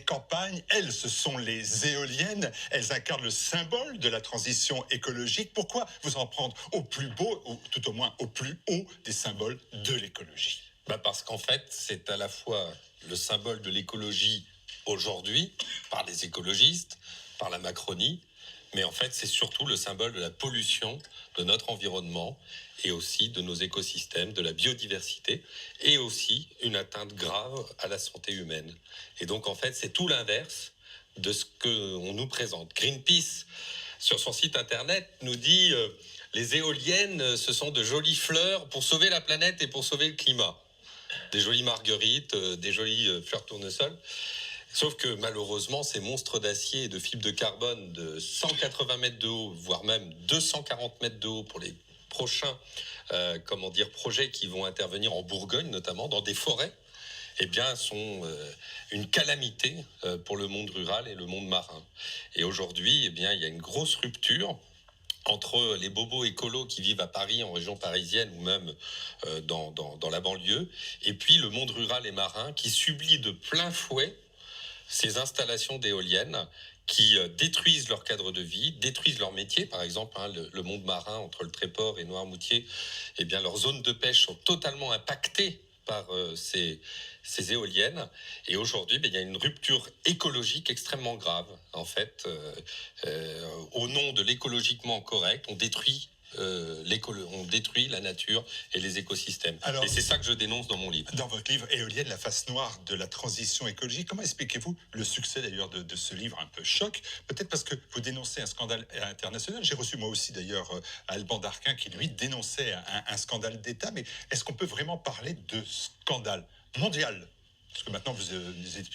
campagne. Elles, ce sont les éoliennes. Elles incarnent le symbole de la transition écologique. Pourquoi vous en prendre au plus beau, ou tout au moins au plus haut des symboles de l'écologie? Parce qu'en fait, c'est à la fois le symbole de l'écologie aujourd'hui, par les écologistes, par la Macronie, mais en fait, c'est surtout le symbole de la pollution de notre environnement et aussi de nos écosystèmes, de la biodiversité, et aussi une atteinte grave à la santé humaine. Et donc, en fait, c'est tout l'inverse de ce qu'on nous présente. Greenpeace, sur son site internet, nous dit les éoliennes, ce sont de jolies fleurs pour sauver la planète et pour sauver le climat. Des jolies marguerites, des jolies fleurs tournesol. Sauf que malheureusement, ces monstres d'acier et de fibres de carbone de 180 mètres de haut, voire même 240 mètres de haut pour les prochains projets qui vont intervenir en Bourgogne, notamment dans des forêts, eh bien, sont une calamité pour le monde rural et le monde marin. Et aujourd'hui, eh bien, il y a une grosse rupture entre les bobos écolos qui vivent à Paris, en région parisienne ou même dans la banlieue, et puis le monde rural et marin qui subit de plein fouet ces installations d'éoliennes qui détruisent leur cadre de vie, détruisent leur métier. Par exemple, le monde marin entre le Tréport et Noirmoutier, eh bien, leurs zones de pêche sont totalement impactées par ces éoliennes. Et aujourd'hui, il y a une rupture écologique extrêmement grave. En fait, au nom de l'écologiquement correct, on détruit la nature et les écosystèmes. Alors, et c'est ça que je dénonce dans mon livre. Dans votre livre, Éolienne, la face noire de la transition écologique, comment expliquez-vous le succès d'ailleurs de ce livre un peu choc? Peut-être parce que vous dénoncez un scandale international. J'ai reçu moi aussi d'ailleurs Alban Darquin qui lui dénonçait un scandale d'État. Mais est-ce qu'on peut vraiment parler de scandale mondial? Parce que maintenant, vous n'hésitez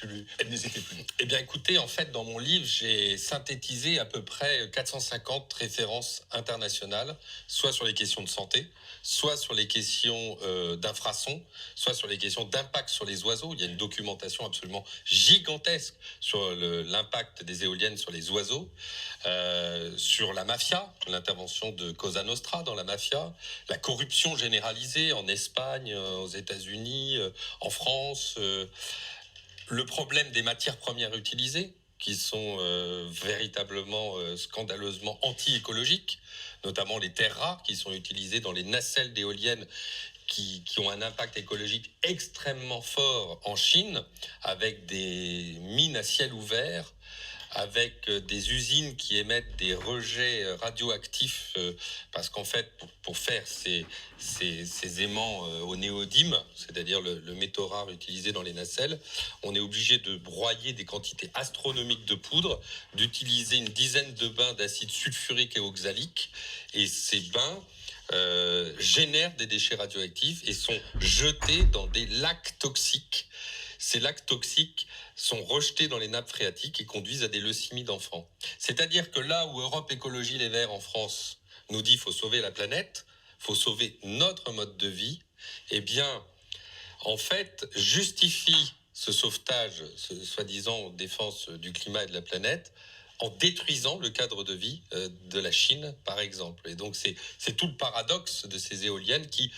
plus. Eh bien, écoutez, en fait, dans mon livre, j'ai synthétisé à peu près 450 références internationales, soit sur les questions de santé, soit sur les questions d'infrasons, soit sur les questions d'impact sur les oiseaux. Il y a une documentation absolument gigantesque sur l'impact des éoliennes sur les oiseaux, sur la mafia, l'intervention de Cosa Nostra dans la mafia, la corruption généralisée en Espagne, aux États-Unis, en France, le problème des matières premières utilisées, qui sont véritablement scandaleusement anti-écologiques, notamment les terres rares qui sont utilisées dans les nacelles d'éoliennes qui ont un impact écologique extrêmement fort en Chine, avec des mines à ciel ouvert, avec des usines qui émettent des rejets radioactifs, parce qu'en fait, pour faire ces aimants au néodyme, c'est-à-dire le métaux rare utilisé dans les nacelles, on est obligé de broyer des quantités astronomiques de poudre, d'utiliser une dizaine de bains d'acide sulfurique et oxalique, et ces bains génèrent des déchets radioactifs et sont jetés dans des lacs toxiques. Ces lacs toxiques sont rejetés dans les nappes phréatiques et conduisent à des leucémies d'enfants. C'est-à-dire que là où Europe Écologie Les Verts en France nous dit qu'il faut sauver la planète, il faut sauver notre mode de vie, eh bien, en fait, justifie ce sauvetage, ce soi-disant défense du climat et de la planète, en détruisant le cadre de vie de la Chine, par exemple. Et donc, c'est tout le paradoxe de ces éoliennes qui,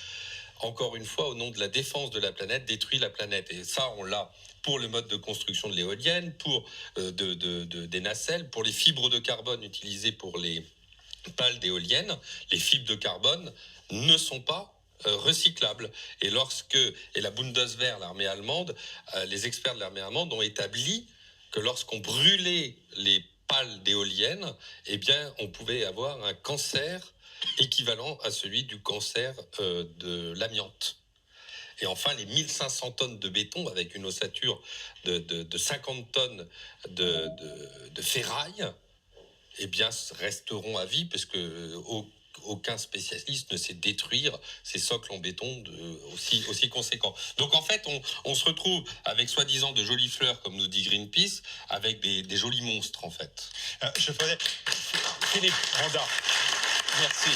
encore une fois, au nom de la défense de la planète, détruit la planète. Et ça, on l'a pour le mode de construction de l'éolienne, pour des nacelles, pour les fibres de carbone utilisées pour les pales d'éoliennes. Les fibres de carbone ne sont pas recyclables. Et la Bundeswehr, l'armée allemande, les experts de l'armée allemande ont établi que lorsqu'on brûlait les pales d'éoliennes, eh bien, on pouvait avoir un cancer équivalent à celui du cancer de l'amiante. Et enfin, les 1500 tonnes de béton avec une ossature de 50 tonnes de ferraille, eh bien, resteront à vie parce que aucun spécialiste ne sait détruire ces socles en béton aussi conséquents. Donc en fait, on se retrouve avec soi-disant de jolies fleurs, comme nous dit Greenpeace, avec des jolis monstres en fait. Philippe Randa, merci.